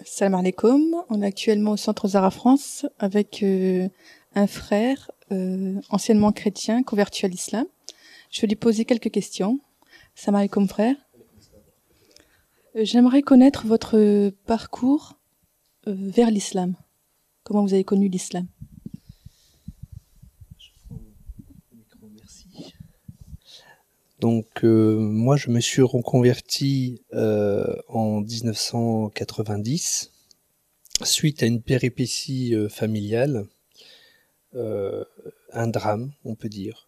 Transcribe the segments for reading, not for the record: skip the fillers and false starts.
Salam alaikum. On est actuellement au Centre Zara France avec un frère anciennement chrétien converti à l'islam. Je vais lui poser quelques questions. Salam alaikum frère. J'aimerais connaître votre parcours vers l'islam. Comment vous avez connu l'islam? Merci. Donc moi je me suis reconverti en 1990 suite à une péripétie familiale, un drame on peut dire.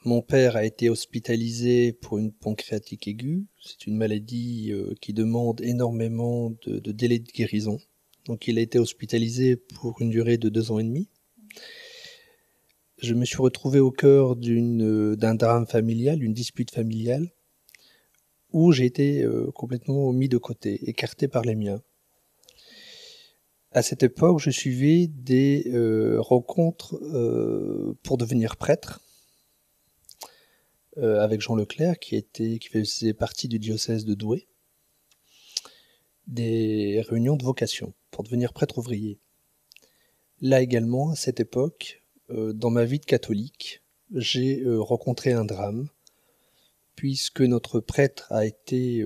Mon père a été hospitalisé pour une pancréatite aiguë. C'est une maladie qui demande énormément de délai de guérison. Donc il a été hospitalisé pour une durée de 2 ans et demi. Je me suis retrouvé au cœur d'un drame familial, d'une dispute familiale, où j'ai été complètement mis de côté, écarté par les miens. À cette époque, je suivais des rencontres pour devenir prêtre, avec Jean Leclerc, qui faisait partie du diocèse de Douai, des réunions de vocation pour devenir prêtre ouvrier. Là également, à cette époque, dans ma vie de catholique, j'ai rencontré un drame, puisque notre prêtre a été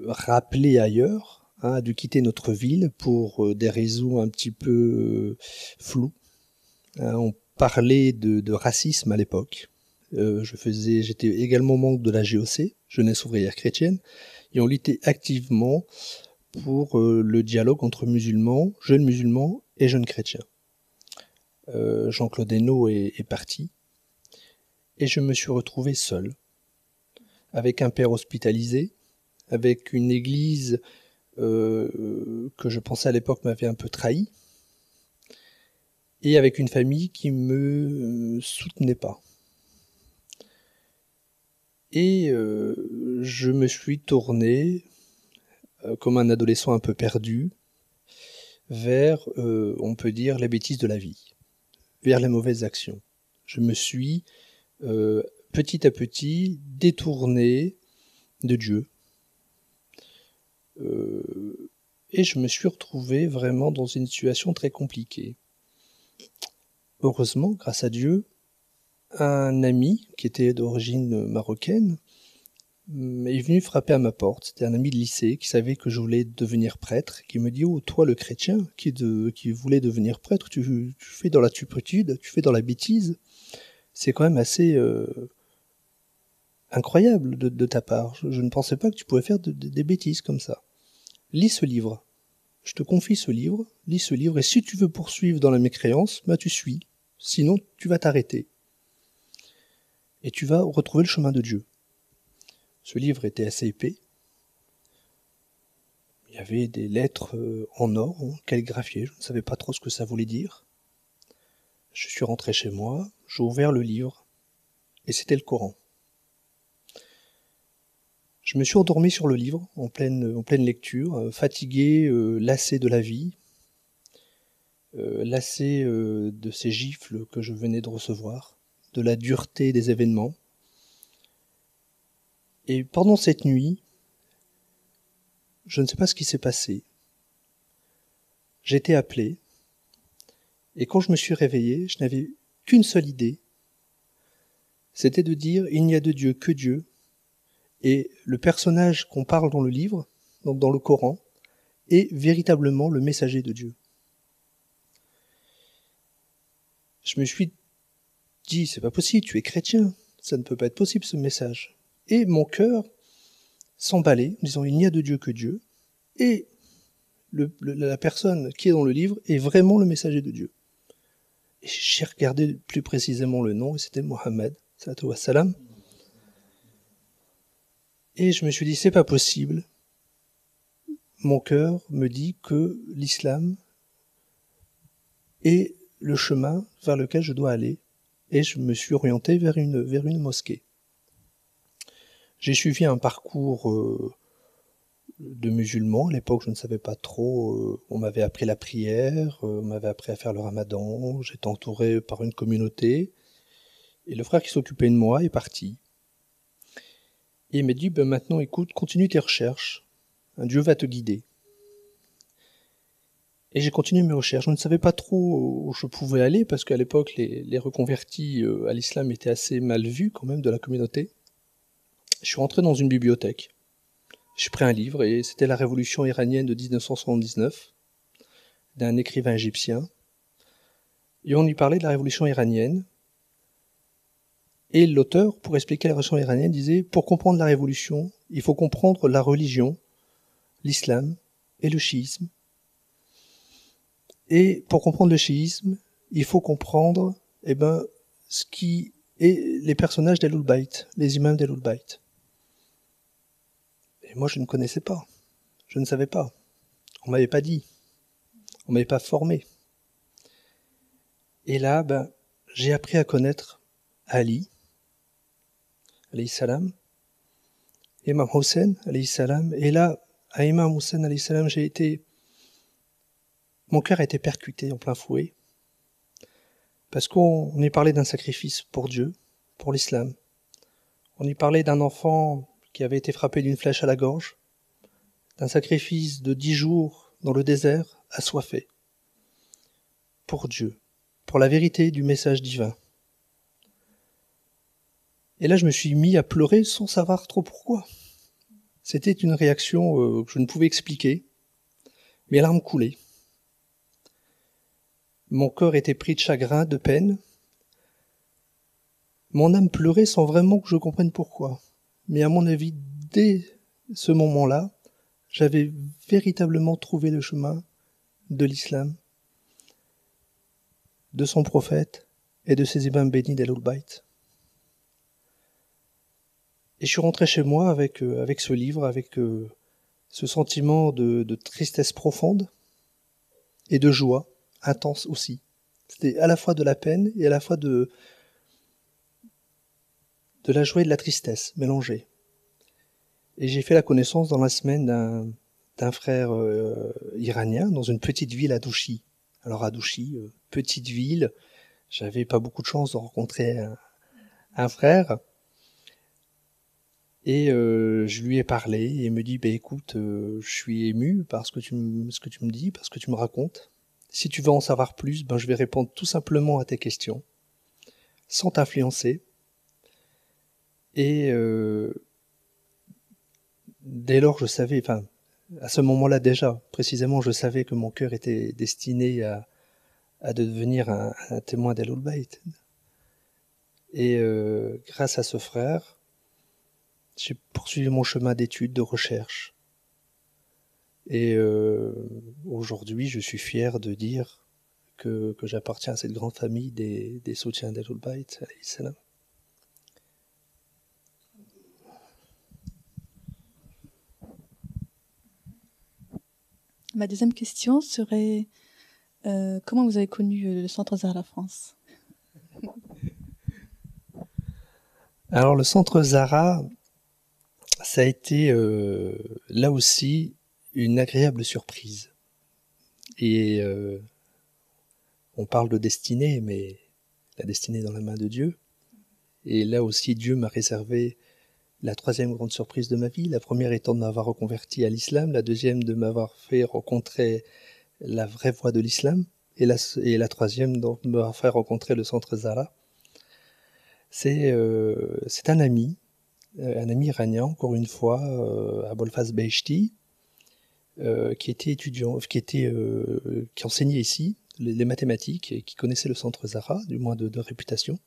rappelé ailleurs, a dû quitter notre ville pour des raisons un petit peu floues. On parlait de racisme à l'époque. J'étais également membre de la GOC, Jeunesse ouvrière chrétienne, et on luttait activement pour le dialogue entre jeunes musulmans et jeunes chrétiens. Jean-Claude Hainaut est parti, et je me suis retrouvé seul, avec un père hospitalisé, avec une église que je pensais à l'époque m'avait un peu trahi, et avec une famille qui me soutenait pas. Et je me suis tourné, comme un adolescent un peu perdu, vers, on peut dire, les bêtises de la vie, vers les mauvaises actions. Je me suis petit à petit détourné de Dieu. Et je me suis retrouvé vraiment dans une situation très compliquée. Heureusement, grâce à Dieu, un ami qui était d'origine marocaine est venu frapper à ma porte. C'était un ami de lycée qui savait que je voulais devenir prêtre, qui me dit « Oh, toi le chrétien qui voulait devenir prêtre, tu fais dans la turpitude, tu fais dans la bêtise. C'est quand même assez incroyable de ta part. Je ne pensais pas que tu pouvais faire des bêtises comme ça. Lis ce livre. Je te confie ce livre, lis ce livre, et si tu veux poursuivre dans la mécréance, bah tu suis. Sinon, tu vas t'arrêter. Et tu vas retrouver le chemin de Dieu. » Ce livre était assez épais. Il y avait des lettres en or, calligraphiées, je ne savais pas trop ce que ça voulait dire. Je suis rentré chez moi, j'ai ouvert le livre, et c'était le Coran. Je me suis endormi sur le livre, en pleine lecture, fatigué, lassé de la vie, lassé de ces gifles que je venais de recevoir, de la dureté des événements. Et pendant cette nuit, je ne sais pas ce qui s'est passé. J'étais appelé, et quand je me suis réveillé, je n'avais qu'une seule idée. C'était de dire « Il n'y a de Dieu que Dieu ». Et le personnage qu'on parle dans le livre, donc dans le Coran, est véritablement le messager de Dieu. Je me suis dit « C'est pas possible, tu es chrétien, ça ne peut pas être possible ce message ». Et mon cœur s'emballait en disant « Il n'y a de Dieu que Dieu ». Et la personne qui est dans le livre est vraiment le messager de Dieu. Et j'ai regardé plus précisément le nom, et c'était Mohammed, sallallahu alayhi wa sallam. Et je me suis dit, c'est pas possible. Mon cœur me dit que l'islam est le chemin vers lequel je dois aller. Et je me suis orienté vers une mosquée. J'ai suivi un parcours de musulmans. À l'époque, je ne savais pas trop. On m'avait appris la prière, on m'avait appris à faire le ramadan. J'étais entouré par une communauté. Et le frère qui s'occupait de moi est parti. Et il m'a dit, maintenant écoute, continue tes recherches. Un Dieu va te guider. Et j'ai continué mes recherches. Je ne savais pas trop où je pouvais aller, parce qu'à l'époque, les reconvertis à l'islam étaient assez mal vus quand même de la communauté. Je suis rentré dans une bibliothèque. J'ai pris un livre, et c'était La Révolution iranienne de 1979, d'un écrivain égyptien. Et on y parlait de la Révolution iranienne. Et l'auteur, pour expliquer la Révolution iranienne, disait « Pour comprendre la Révolution, il faut comprendre la religion, l'islam et le chiisme. Et pour comprendre le chiisme, il faut comprendre ce qui est les personnages d'Ahlul Bayt, les imams d'Ahlul Bayt. » Et moi, je ne connaissais pas. Je ne savais pas. On m'avait pas dit. On m'avait pas formé. Et là, j'ai appris à connaître Ali, alayhi salam, Imam Hussein, alayhi salam. Et là, à Imam Hussein, alayhi salam, mon cœur a été percuté en plein fouet. Parce qu'on y parlait d'un sacrifice pour Dieu, pour l'islam. On y parlait d'un enfant qui avait été frappé d'une flèche à la gorge, d'un sacrifice de 10 jours dans le désert, assoiffé, pour Dieu, pour la vérité du message divin. Et là, je me suis mis à pleurer sans savoir trop pourquoi. C'était une réaction que je ne pouvais expliquer. Mes larmes coulaient. Mon cœur était pris de chagrin, de peine. Mon âme pleurait sans vraiment que je comprenne pourquoi. Mais à mon avis, dès ce moment-là, j'avais véritablement trouvé le chemin de l'islam, de son prophète et de ses imams bénis d'Ahlul Bayt. Et je suis rentré chez moi avec ce livre, avec ce sentiment de tristesse profonde et de joie intense aussi. C'était à la fois de la peine et à la fois de la joie et de la tristesse mélangées. Et j'ai fait la connaissance dans la semaine d'un frère iranien dans une petite ville à Douchy. Alors à Douchy, petite ville, j'avais pas beaucoup de chance de rencontrer un frère. Et je lui ai parlé et il me dit écoute, je suis ému par ce que tu me dis, par ce que tu me racontes. Si tu veux en savoir plus, je vais répondre tout simplement à tes questions, sans t'influencer. Et dès lors, je savais, à ce moment-là déjà, précisément, je savais que mon cœur était destiné à devenir un témoin d'Ahlul Bayt. Et grâce à ce frère, j'ai poursuivi mon chemin d'études, de recherche. Et aujourd'hui, je suis fier de dire que j'appartiens à cette grande famille des soutiens d'Ahlul Bayt, alayhi salam. Ma deuxième question serait comment vous avez connu le Centre Zahra France? Alors le Centre Zahra, ça a été là aussi une agréable surprise. Et on parle de destinée, mais la destinée est dans la main de Dieu. Et là aussi, Dieu m'a réservé la troisième grande surprise de ma vie. La première étant de m'avoir reconverti à l'islam, la deuxième de m'avoir fait rencontrer la vraie voie de l'islam, et la troisième de m'avoir fait rencontrer le Centre Zahra. C'est un ami iranien, encore une fois, Abolfaz Beheshti, qui était étudiant, qui enseignait ici les mathématiques et qui connaissait le Centre Zahra, du moins de réputation.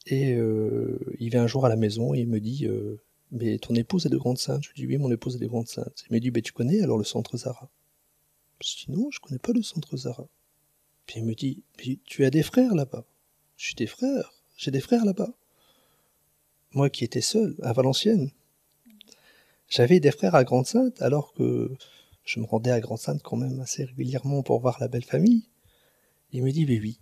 Et il vient un jour à la maison et il me dit mais ton épouse est de Grande Sainte? Je lui dis oui, mon épouse est de Grande Sainte. Il me dit tu connais alors le Centre Zahra? Je dis non, je connais pas le Centre Zahra. Puis il me dit tu as des frères là-bas? Je dis j'ai des frères là-bas. Moi qui étais seul à Valenciennes, j'avais des frères à Grande Sainte alors que je me rendais à Grande Sainte quand même assez régulièrement pour voir la belle famille. Il me dit oui.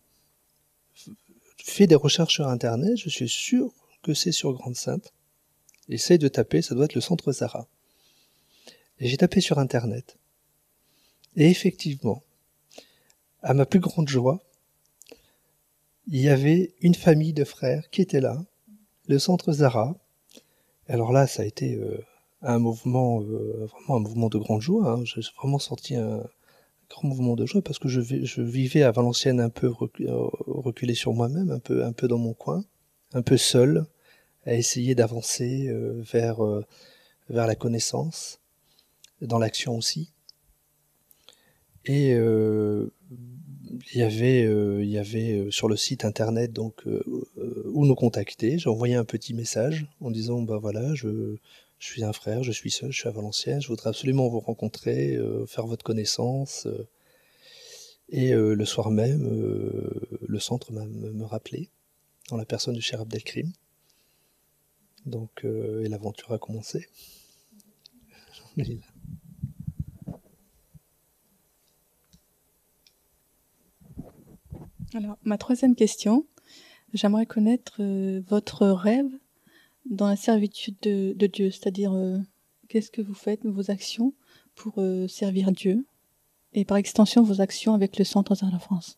Fais des recherches sur internet, je suis sûr que c'est sur Grande Sainte. Essaye de taper, ça doit être le Centre Zahra. Et j'ai tapé sur internet. Et effectivement, à ma plus grande joie, il y avait une famille de frères qui était là, le Centre Zahra. Alors là, ça a été un mouvement, vraiment un mouvement de grande joie. Hein. J'ai vraiment senti un grand mouvement de joie parce que je vivais à Valenciennes un peu reculé sur moi-même, un peu dans mon coin, un peu seul, à essayer d'avancer vers la connaissance, dans l'action aussi. Et il y avait sur le site internet donc où nous contacter. J'ai envoyé un petit message en disant bah voilà, je suis un frère, je suis seul, je suis à Valenciennes, je voudrais absolument vous rencontrer, faire votre connaissance. Et le soir même, le centre me rappelé en la personne de Cheikh Abdelkrim. Donc et l'aventure a commencé. Alors, ma troisième question, j'aimerais connaître votre rêve dans la servitude de Dieu, c'est-à-dire qu'est-ce que vous faites, vos actions pour servir Dieu, et par extension vos actions avec le Centre Zahra France.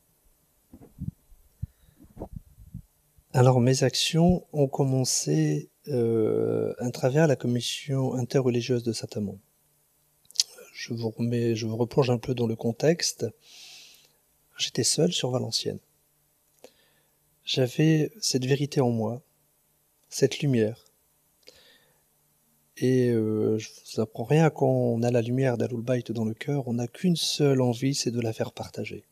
Alors mes actions ont commencé à travers la commission interreligieuse de Saint-Amand. Je vous replonge un peu dans le contexte. J'étais seul sur Valenciennes. J'avais cette vérité en moi, cette lumière. Et je vous apprends rien, quand on a la lumière d'Ahlul Bayt dans le cœur, on n'a qu'une seule envie, c'est de la faire partager.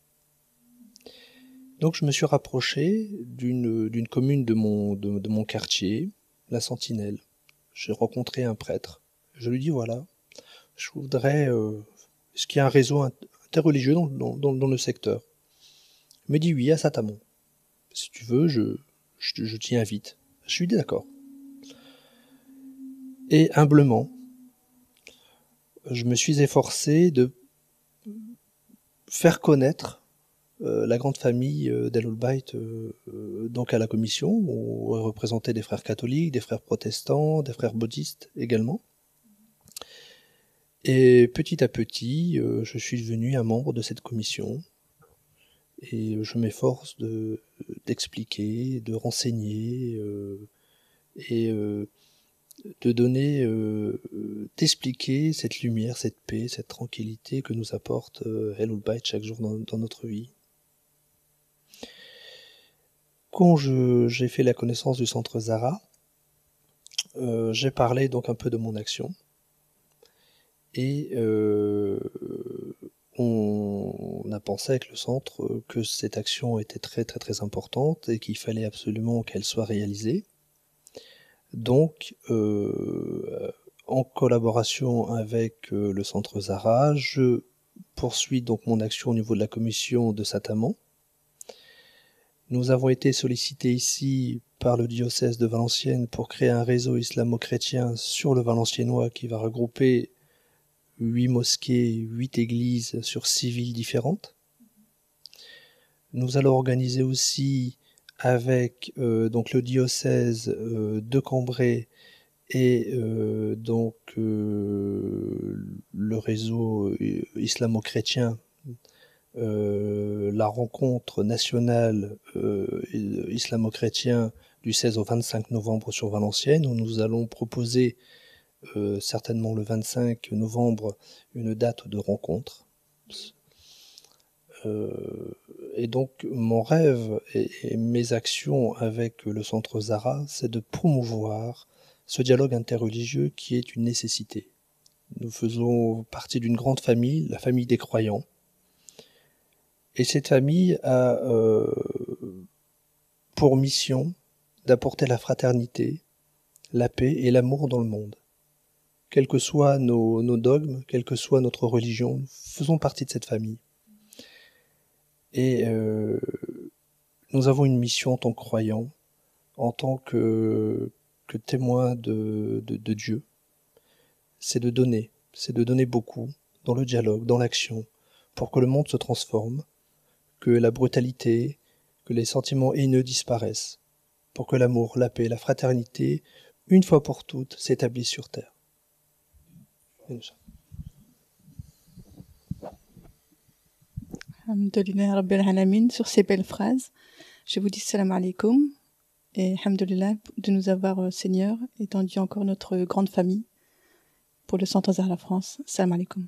Donc je me suis rapproché d'une commune de mon quartier, la Sentinelle. J'ai rencontré un prêtre. Je lui dis voilà, je voudrais... est-ce qu'il y a un réseau interreligieux dans le secteur? Il me dit oui, à Saint-Amand. Si tu veux, je t'y invite. Je lui dis d'accord. Et humblement, je me suis efforcé de faire connaître la grande famille d'Ahlul Bayt donc à la commission, où représentaient des frères catholiques, des frères protestants, des frères bouddhistes également. Et petit à petit, je suis devenu un membre de cette commission et je m'efforce d'expliquer, de renseigner et de donner, d'expliquer cette lumière, cette paix, cette tranquillité que nous apporte Ahlul Bayt chaque jour dans notre vie. Quand j'ai fait la connaissance du centre Zahra, j'ai parlé donc un peu de mon action et on a pensé avec le centre que cette action était très très très importante et qu'il fallait absolument qu'elle soit réalisée. Donc, en collaboration avec le centre Zahra, je poursuis donc mon action au niveau de la commission de Saint-Amand. Nous avons été sollicités ici par le diocèse de Valenciennes pour créer un réseau islamo-chrétien sur le valenciennois qui va regrouper 8 mosquées, 8 églises sur 6 villes différentes. Nous allons organiser aussi avec donc le diocèse de Cambrai et donc le réseau islamo-chrétien la rencontre nationale islamo-chrétien du 16 au 25 novembre sur Valenciennes, où nous allons proposer certainement le 25 novembre une date de rencontre. Et donc mon rêve et mes actions avec le centre Zahra, c'est de promouvoir ce dialogue interreligieux qui est une nécessité. Nous faisons partie d'une grande famille, la famille des croyants. Et cette famille a pour mission d'apporter la fraternité, la paix et l'amour dans le monde. Quels que soient nos dogmes, quelle que soit notre religion, nous faisons partie de cette famille. Et nous avons une mission en tant que croyants, en tant que témoins de Dieu. C'est de donner beaucoup dans le dialogue, dans l'action, pour que le monde se transforme, que la brutalité, que les sentiments haineux disparaissent, pour que l'amour, la paix, la fraternité, une fois pour toutes, s'établissent sur terre. Alhamdulillah Rabbil Alamin, sur ces belles phrases. Je vous dis salam alaikum et alhamdulillah de nous avoir, Seigneur, étendu encore notre grande famille pour le Centre Zahra France. Salam alaikum.